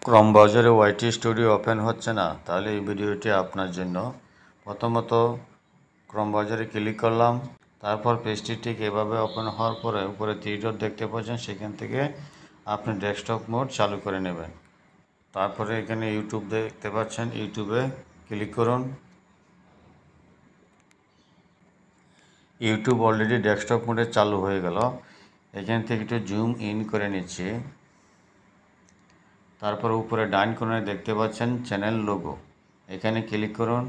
Chrome ব্রাউজারে YT studio open হচ্ছে না, তাহলে এই ভিডিওটি আপনার জন্য। প্রথমত ক্রোম ব্রাউজারে ক্লিক করলাম, তারপর পেজটি ঠিক এভাবে ওপেন হওয়ার পরে উপরে 3 ডট দেখতে পাচ্ছেন, সেখান থেকে আপনি ডেস্কটপ মোড চালু করে নেবেন। তারপরে এখানে ইউটিউব দেখতে পাচ্ছেন, ইউটিউবে ক্লিক করুন। ইউটিউব অলরেডি ডেস্কটপ মোডে চালু হয়ে গেল। এখান থেকে একটু জুম ইন করে নিচ্ছি। তারপর উপরে ডান কোণায় দেখতে পাচ্ছেন চ্যানেল লোগো, এখানে ক্লিক করুন।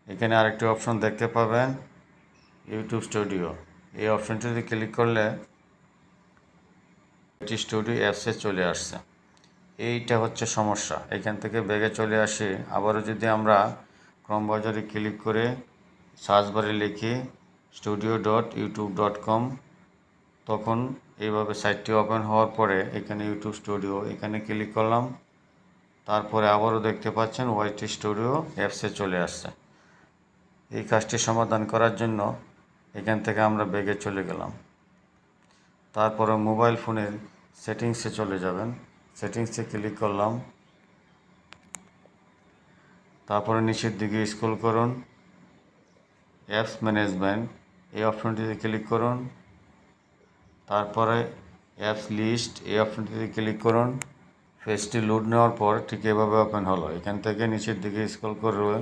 এখানে আরেকটি অপশন দেখতে পাবেন ইউটিউব স্টুডিও, এই অপশনটিতে ক্লিক করলে ওয়াইটি স্টুডিও অ্যাপসে চলে আসছে। এইটা হচ্ছে সমস্যা, এখান থেকে ব্যাগে চলে আসি। আবারও যদি আমরা ক্রোম ব্রাউজারে ক্লিক করে সার্চ বারে লিখি studio.youtube.com, তখন এইভাবে সাইটটি ওপেন হওয়ার পরে এখানে ইউটিউব স্টুডিও, এখানে ক্লিক করলাম। তারপরে আবারও দেখতে পাচ্ছেন ওয়াইটি স্টুডিও অ্যাপসে চলে আসছে। এই কাজটি সমাধান করার জন্য এখান থেকে আমরা ব্যাগে চলে গেলাম। তারপরে মোবাইল ফোনের সেটিংসে চলে যাবেন, সেটিংসে ক্লিক করলাম। তারপরে নিচের দিকে স্ক্রল করুন, অ্যাপস ম্যানেজমেন্ট, এই অপশনটিতে ক্লিক করুন। তারপরে অ্যাপস লিস্ট, এই অপশনটিতে ক্লিক করুন। পেজটি লোড নেওয়ার পর ঠিক এভাবে ওপেন হলো। এখান থেকে নিচের দিকে স্ক্রল করে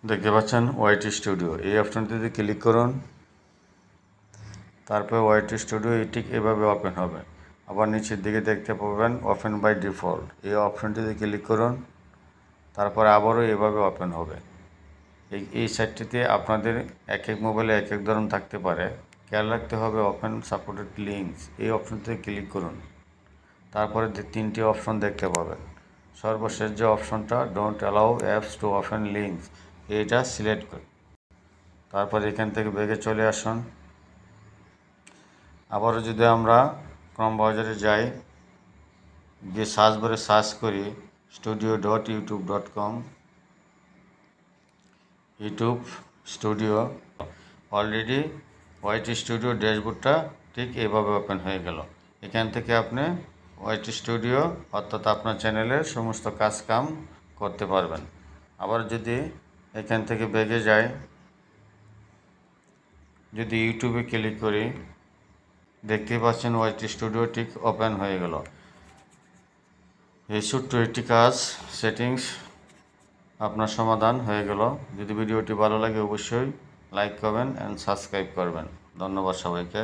দেখতে পাচ্ছেন ওয়াইটি স্টুডিও, এই অপশনটিতে ক্লিক করুন। তারপর ওয়াইটি স্টুডিও ঠিক এভাবে ওপেন হবে। আবার নিচের দিকে দেখতে পাবেন ওপেন বাই ডিফল্ট, এই অপশনটিতে ক্লিক করুন। তারপর আবারও এভাবে ওপেন হবে। এই সাইটটিতে আপনাদের এক এক মোবাইলে এক এক ধরন থাকতে পারে, খেয়াল রাখতে হবে। ওপেন সাপোর্টেড লিঙ্কস, এই অপশনটিতে ক্লিক করুন। তারপরে 3টি অপশন দেখতে পাবেন। সর্বশেষ যে অপশনটা don't allow apps to open links, এইটা সিলেক্ট করুন। তারপর এখান থেকে ব্যাগে চলে আসুন। আবারও যদি আমরা ক্রোম ব্রাউজারে যাই, গিয়ে সার্চ বারে সার্চ করি studio.youtube.com, YouTube studio, already YT studio ড্যাশবোর্ডটা ঠিক এভাবে ওপেন হয়ে গেল। এখান থেকে আপনি ওয়াইটি স্টুডিও অর্থাৎ আপনার চ্যানেলের সমস্ত কাজ কাম করতে পারবেন। আবার যদি এখান থেকে ব্যাগে যাই, যদি ইউটিউবে ক্লিক করি, দেখতেই পাচ্ছেন ওয়াইটি স্টুডিও ঠিক ওপেন হয়ে গেল। এই ছোট্ট একটি কাজ সেটিংস আপনার সমাধান হয়ে গেল। যদি ভিডিওটি ভালো লাগে অবশ্যই লাইক করবেন অ্যান্ড সাবস্ক্রাইব করবেন। ধন্যবাদ সবাইকে।